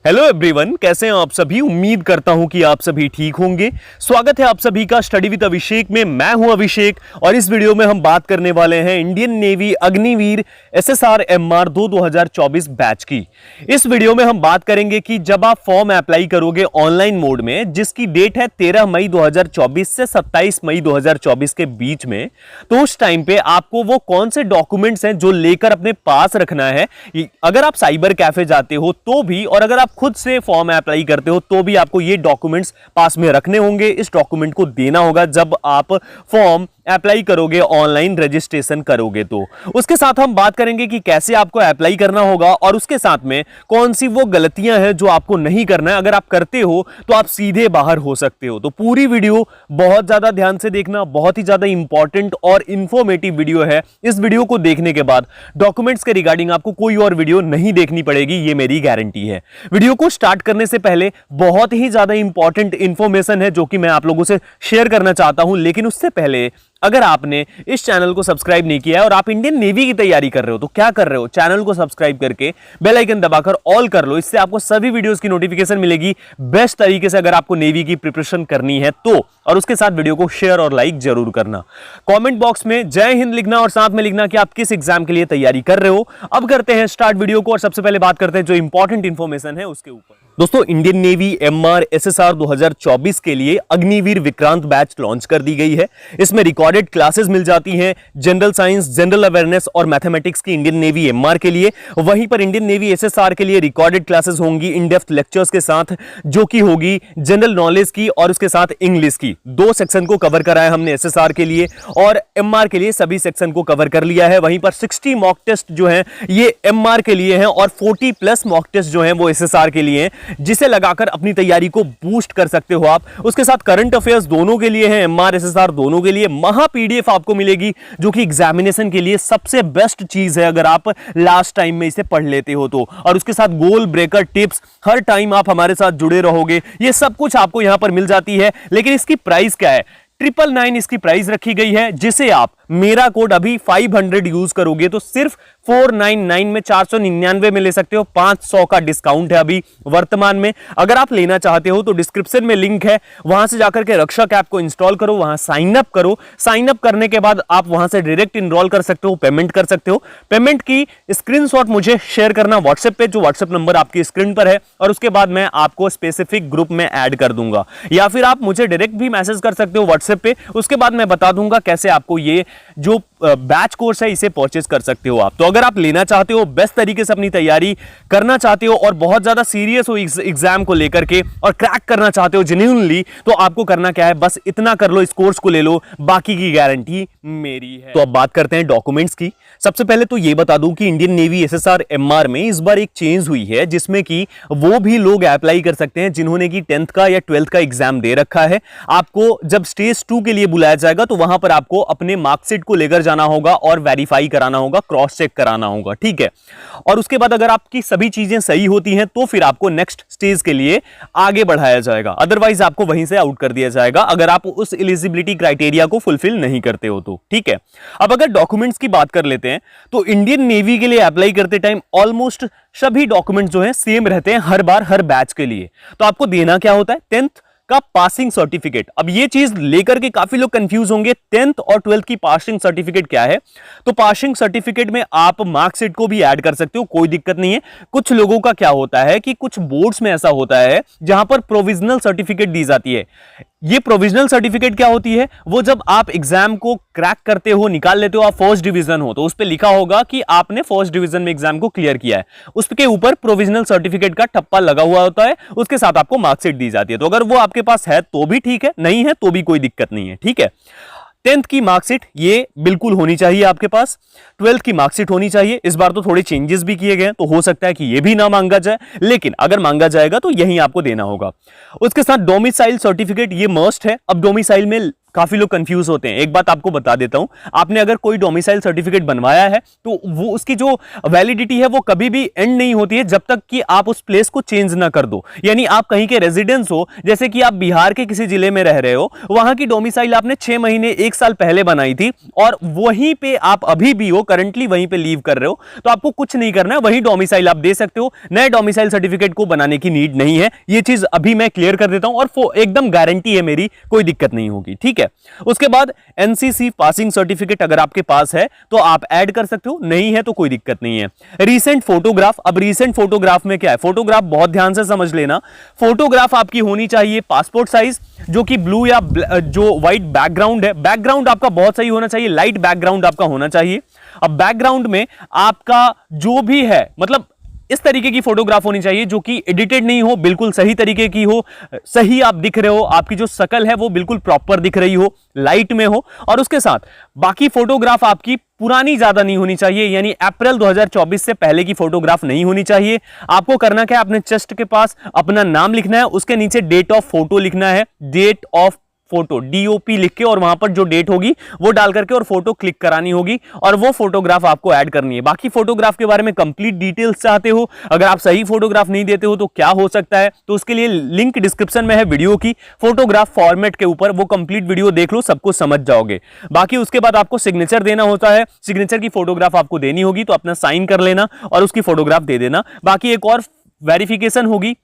Hello everyone, कैसे हैं आप सभी। उम्मीद करता हूं कि आप सभी ठीक होंगे। स्वागत है आप सभी का स्टडी विद अभिषेक में। मैं हूं अभिषेक और इस वीडियो में हम बात करने वाले हैं Indian navy Agniveer SSR MR 2024 batch की। इस वीडियो में हम बात करेंगे कि जब आप फॉर्म अप्लाई करोगे ऑनलाइन मोड में, जिसकी डेट है 13 मई 2024 से 27 मई 2024 के बीच में, तो उस टाइम पे आपको वो कौन से डॉक्यूमेंट्स हैं जो लेकर अपने पास रखना है। अगर आप साइबर कैफे जाते हो तो भी, और अगर आप खुद से फॉर्म अप्लाई करते हो तो भी आपको ये डॉक्यूमेंट्स पास में रखने होंगे। इस डॉक्यूमेंट को देना होगा जब आप फॉर्म अप्लाई करोगे, ऑनलाइन रजिस्ट्रेशन करोगे। तो उसके साथ हम बात करेंगे कि कैसे आपको अप्लाई करना होगा और उसके साथ में कौन सी वो गलतियां हैं जो आपको नहीं करना है। अगर आप करते हो तो आप सीधे बाहर हो सकते हो। तो पूरी वीडियो बहुत ज्यादा ध्यान से देखना, बहुत ही ज्यादा इंपॉर्टेंट और इंफॉर्मेटिव वीडियो है। इस वीडियो को देखने के बाद डॉक्यूमेंट्स के रिगार्डिंग आपको कोई और वीडियो नहीं देखनी पड़ेगी, ये मेरी गारंटी है। वीडियो को स्टार्ट करने से पहले बहुत ही ज्यादा इंपॉर्टेंट इंफॉर्मेशन है जो कि मैं आप लोगों से शेयर करना चाहता हूं। लेकिन उससे पहले अगर आपने इस चैनल को सब्सक्राइब नहीं किया है और आप इंडियन नेवी की तैयारी कर रहे हो तो क्या कर रहे हो, चैनल को सब्सक्राइब करके बेल आइकन दबाकर ऑल कर लो। इससे आपको सभी वीडियोस की नोटिफिकेशन मिलेगी बेस्ट तरीके से, अगर आपको नेवी की प्रिपरेशन करनी है तो। और उसके साथ वीडियो को शेयर और लाइक जरूर करना। कमेंट बॉक्स में जय हिंद लिखना और साथ में लिखना कि आप किस एग्जाम के लिए तैयारी कर रहे हो। अब करते हैं स्टार्ट वीडियो को और सबसे पहले बात करते हैं जो इंपॉर्टेंट इंफॉर्मेशन है उसके ऊपर। दोस्तों, इंडियन नेवी एमआर एसएसआर 2024 के लिए अग्निवीर विक्रांत बैच लॉन्च कर दी गई है। इसमें रिकॉर्डेड क्लासेस मिल जाती हैं जनरल साइंस, जनरल अवेयरनेस और मैथमेटिक्स की इंडियन नेवी एमआर के लिए। वहीं पर इंडियन नेवी एसएसआर के लिए रिकॉर्डेड क्लासेस होंगी इन डेप्थ लेक्चर्स के साथ, जो कि होगी जनरल नॉलेज की और उसके साथ इंग्लिश की। दो सेक्शन को कवर करा है हमने एसएसआर के लिए, और एमआर के लिए सभी सेक्शन को कवर कर लिया है। वहीं पर 60 मॉक टेस्ट जो है ये एमआर के लिए हैं और 40 प्लस मॉक टेस्ट जो है वो एसएसआर के लिए हैं, जिसे लगाकर अपनी तैयारी को बूस्ट कर सकते हो आप। उसके साथ करंट अफेयर्स दोनों के लिए है, एमआर एसएसआर दोनों के लिए। महा पीडीएफ आपको मिलेगी जो कि एग्जामिनेशन के लिए सबसे बेस्ट चीज है अगर आप लास्ट टाइम में इसे पढ़ लेते हो तो। और उसके साथ गोल ब्रेकर टिप्स, हर टाइम आप हमारे साथ जुड़े रहोगे, ये सब कुछ आपको यहां पर मिल जाती है। लेकिन इसकी प्राइस क्या है? 999 इसकी प्राइस रखी गई है, जिसे आप मेरा कोड अभी 500 यूज करोगे तो सिर्फ 499 में 499 में ले सकते हो। 500 का डिस्काउंट है अभी वर्तमान में। अगर आप लेना चाहते हो तो डिस्क्रिप्शन में लिंक है, वहां से जाकर के रक्षक ऐप को इंस्टॉल करो, वहां साइन अप करो। साइन अप करने के बाद आप वहां से डायरेक्ट इनरोल कर सकते हो, पेमेंट कर सकते हो। पेमेंट की स्क्रीनशॉट मुझे शेयर करना व्हाट्सएप पे, जो व्हाट्सएप नंबर आपकी स्क्रीन पर है, और उसके बाद मैं आपको स्पेसिफिक ग्रुप में ऐड कर दूंगा। या फिर आप मुझे डायरेक्ट भी मैसेज कर सकते हो व्हाट्सएप पे, उसके बाद मैं बता दूंगा कैसे आपको ये जो बैच कोर्स है इसे परचेज कर सकते हो आप। तो अगर आप लेना चाहते हो, बेस्ट तरीके से अपनी तैयारी करना चाहते हो और बहुत ज्यादा सीरियस हो एग्जाम को लेकर के और क्रैक करना चाहते हो जेन्युइनली, तो आपको करना क्या है, बस इतना कर लो, इस कोर्स को ले लो, बाकी की गारंटी मेरी है। तो अब बात करते हैं डॉक्यूमेंट्स की। सबसे पहले तो ये बता दूं कि इंडियन नेवी एसएसआर एमआर में इस बार एक चेंज हुई है, जिसमें कि वो भी लोग अप्लाई कर सकते हैं जिन्होंने की 10th का या 12th का एग्जाम दे रखा है। आपको जब स्टेज 2 के लिए बुलाया जाएगा तो वहां पर आपको अपने मार्कशीट को लेकर जाना होगा और वेरीफाई कराना होगा, क्रॉस चेक कराना होगा, ठीक है। और उसके बाद अगर आपकी सभी चीजें सही होती हैं तो फिर आपको नेक्स्ट स्टेज के लिए आगे बढ़ाया जाएगा, अदरवाइज आपको वहीं से आउट कर दिया जाएगा अगर आप उस एलिजिबिलिटी क्राइटेरिया को फुलफिल नहीं करते हो तो, ठीक है। अब अगर डॉक्यूमेंट्स की बात कर लेते हैं तो इंडियन नेवी के लिए अप्लाई करते टाइम ऑलमोस्ट सभी डॉक्यूमेंट्स जो हैं सेम रहते हैं हर बार, हर बैच के लिए। तो आपको देना क्या होता है? 10th का पासिंग सर्टिफिकेट। अब ये चीज लेकर के काफी लोग कंफ्यूज होंगे, 10th और 12th की पासिंग सर्टिफिकेट क्या है। तो पासिंग सर्टिफिकेट में आप मार्कशीट को भी ऐड कर सकते हो, कोई दिक्कत नहीं है। कुछ लोगों का क्या होता है कि कुछ बोर्ड्स में ऐसा होता है जहां पर प्रोविजनल सर्टिफिकेट दी जाती है। ये प्रोविजनल सर्टिफिकेट क्या होती है? वो जब आप एग्जाम को क्रैक करते हो, निकाल लेते हो, आप फर्स्ट डिवीजन हो तो उस पे लिखा होगा कि आपने फर्स्ट डिवीजन में एग्जाम को क्लियर किया है, उसके ऊपर प्रोविजनल सर्टिफिकेट का ठप्पा लगा हुआ होता है, उसके साथ आपको मार्कशीट दी जाती है। तो अगर वो आपके पास है तो भी ठीक है, नहीं है तो भी कोई दिक्कत नहीं है, ठीक है। 10th की मार्कशीट ये बिल्कुल होनी चाहिए आपके पास, 12th की मार्कशीट होनी चाहिए। इस बार तो थोड़े चेंजेस भी किए गए तो हो सकता है कि ये भी ना मांगा जाए, लेकिन अगर मांगा जाएगा तो यही आपको देना होगा। उसके साथ डोमिसाइल सर्टिफिकेट ये मस्ट है। अब डोमिसाइल में काफी लोग कंफ्यूज होते हैं। एक बात आपको बता देता हूं, आपने अगर कोई डोमिसाइल सर्टिफिकेट बनवाया है तो वो उसकी जो वैलिडिटी है वो कभी भी एंड नहीं होती है जब तक कि आप उस प्लेस को चेंज ना कर दो। यानी आप कहीं के रेजिडेंस हो, जैसे कि आप बिहार के किसी जिले में रह रहे हो, वहां की डोमिसाइल आपने 6 महीने 1 साल पहले बनाई थी और वहीं पे आप अभी भी हो, करंटली वहीं पे लीव कर रहे हो, तो आपको कुछ नहीं करना है, वही डोमिसाइल आप दे सकते हो। नए डोमिसाइल सर्टिफिकेट को बनाने की नीड नहीं है। ये चीज अभी मैं क्लियर कर देता हूं और एकदम गारंटी है मेरी, कोई दिक्कत नहीं होगी, ठीक है। उसके बाद एनसीसी पासिंग सर्टिफिकेट अगर आपके पास है तो आप ऐड कर सकते हो, नहीं है तो कोई दिक्कत नहीं है। रीसेंट फोटोग्राफ, अब रीसेंट फोटोग्राफ में क्या है, फोटोग्राफ बहुत ध्यान से समझ लेना। फोटोग्राफ आपकी होनी चाहिए पासपोर्ट साइज, जो कि ब्लू या जो व्हाइट बैकग्राउंड है, बैकग्राउंड आपका बहुत सही होना चाहिए, लाइट बैकग्राउंड आपका होना चाहिए। अब बैकग्राउंड में आपका जो भी है, मतलब इस तरीके की फोटोग्राफ होनी चाहिए जो कि एडिटेड नहीं हो, बिल्कुल सही तरीके की हो, सही आप दिख रहे हो, आपकी जो शकल है वो बिल्कुल प्रॉपर दिख रही हो, लाइट में हो। और उसके साथ बाकी फोटोग्राफ आपकी पुरानी ज्यादा नहीं होनी चाहिए, यानी अप्रैल 2024 से पहले की फोटोग्राफ नहीं होनी चाहिए। आपको करना क्या है, अपने चेस्ट के पास अपना नाम लिखना है, उसके नीचे डेट ऑफ फोटो लिखना है, डेट ऑफ फोटो डीओपी लिख के, और वहां पर जो डेट होगी वो डाल करके और फोटो क्लिक करानी होगी और वो फोटोग्राफ आपको ऐड करनी है। बाकी फोटोग्राफ के बारे में कंप्लीट डिटेल्स चाहते हो, अगर आप सही फोटोग्राफ नहीं देते हो तो क्या हो सकता है, तो उसके लिए लिंक डिस्क्रिप्शन में है वीडियो की, फोटोग्राफ फॉर्मेट के ऊपर, वो कंप्लीट वीडियो देख लो, सब कुछ समझ जाओगे। बाकी उसके बाद आपको सिग्नेचर देना होता है, सिग्नेचर की फोटोग्राफ आपको देनी होगी, तो अपना साइन कर लेना और उसकी फोटोग्राफ दे देना। बाकी एक और वेरिफिकेशन होगी,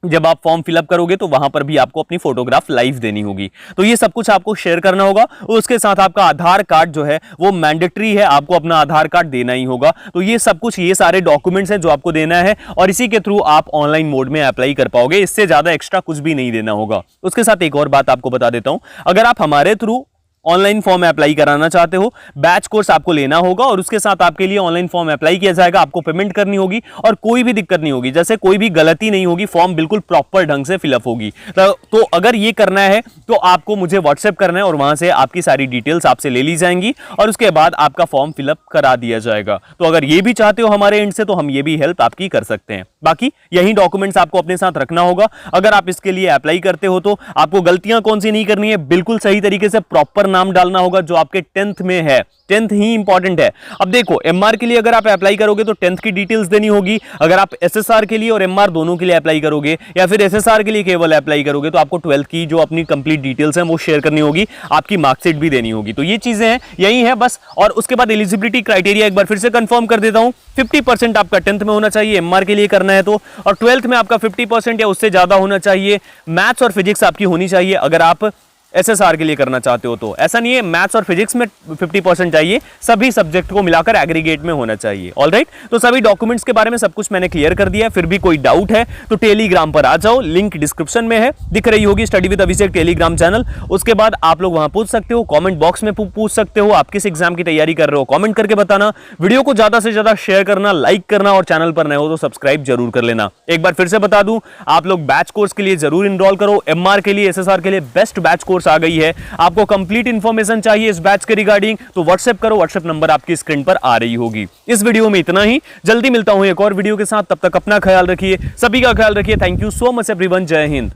जब आप फॉर्म फिलअप करोगे तो वहां पर भी आपको अपनी फोटोग्राफ लाइव देनी होगी। तो ये सब कुछ आपको शेयर करना होगा। उसके साथ आपका आधार कार्ड जो है वो मैंडेटरी है, आपको अपना आधार कार्ड देना ही होगा। तो ये सब कुछ, ये सारे डॉक्यूमेंट्स हैं जो आपको देना है और इसी के थ्रू आप ऑनलाइन मोड में अप्लाई कर पाओगे। इससे ज्यादा एक्स्ट्रा कुछ भी नहीं देना होगा। उसके साथ एक और बात आपको बता देता हूं, अगर आप हमारे थ्रू ऑनलाइन फॉर्म अप्लाई कराना चाहते हो, बैच कोर्स आपको लेना होगा और उसके साथ आपके लिए ऑनलाइन फॉर्म अप्लाई किया जाएगा, आपको पेमेंट करनी होगी और कोई भी दिक्कत नहीं होगी, जैसे कोई भी गलती नहीं होगी, फॉर्म बिल्कुल प्रॉपर ढंग से फिलअप होगी। तो अगर ये करना है तो आपको मुझे व्हाट्सएप करना है और वहां से आपकी सारी डिटेल्स आपसे ले ली जाएंगी और उसके बाद आपका फॉर्म फिलअप करा दिया जाएगा। तो अगर ये भी चाहते हो हमारे एंड से तो हम ये भी हेल्प आपकी कर सकते हैं। बाकी यही डॉक्यूमेंट्स आपको अपने साथ रखना होगा। अगर आप इसके लिए अप्लाई करते हो तो आपको गलतियां कौन सी नहीं करनी है, बिल्कुल सही तरीके से प्रॉपर नाम डालना होगा जो आपके 10th में है, 10th ही इंपॉर्टेंट है। अब देखो, एमआर के लिए अगर आप अप्लाई करोगे तो 10th की डिटेल्स देनी होगी, अगर आप एसएसआर के लिए और एमआर दोनों के लिए अप्लाई करोगे या फिर एसएसआर के लिए केवल अप्लाई करोगे तो आपको 12th की जो अपनी कंप्लीट डिटेल्स हैं वो शेयर करनी होगी, आपकी मार्कशीट भी देनी होगी। तो ये चीजें हैं, यही है बस। और उसके बाद एलिजिबिलिटी क्राइटेरिया एक बार फिर से कंफर्म कर देता हूं, 50% आपका 10th में होना चाहिए एमआर के लिए करना है तो, और 12th में आपका 50% या उससे ज्यादा होना चाहिए। मैथ्स और फिजिक्स आपकी होनी चाहिए अगर आप एसएसआर के लिए करना चाहते हो तो। ऐसा नहीं है मैथ्स और फिजिक्स में 50% चाहिए, सभी सब्जेक्ट को मिलाकर एग्रीगेट में होना चाहिए। ऑलराइट, तो सभी डॉक्यूमेंट्स के बारे में सब कुछ मैंने क्लियर कर दिया है। फिर भी कोई डाउट है तो टेलीग्राम पर आ जाओ, लिंक डिस्क्रिप्शन में है, दिख रही होगी study with Abhishek Telegram channel. उसके बाद आप लोग वहां पूछ सकते हो, कॉमेंट बॉक्स में पूछ सकते हो, आप किस एग्जाम की तैयारी कर रहे हो कॉमेंट करके बताना। वीडियो को ज्यादा से ज्यादा शेयर करना, लाइक करना और चैनल पर नए हो तो सब्सक्राइब जरूर कर लेना। एक बार फिर से बता दूं, आप लोग बैच कोर्स के लिए जरूर इनरोल करो। एमआर के लिए, एसएसआर के लिए बेस्ट बैच कोर्स आ गई है। आपको कंप्लीट इंफॉर्मेशन चाहिए इस बैच के रिगार्डिंग तो व्हाट्सएप करो, व्हाट्सएप नंबर आपकी स्क्रीन पर आ रही होगी। इस वीडियो में इतना ही, जल्दी मिलता हूं एक और वीडियो के साथ, तब तक अपना ख्याल रखिए, सभी का ख्याल रखिए। Thank you so much everyone, जय हिंद।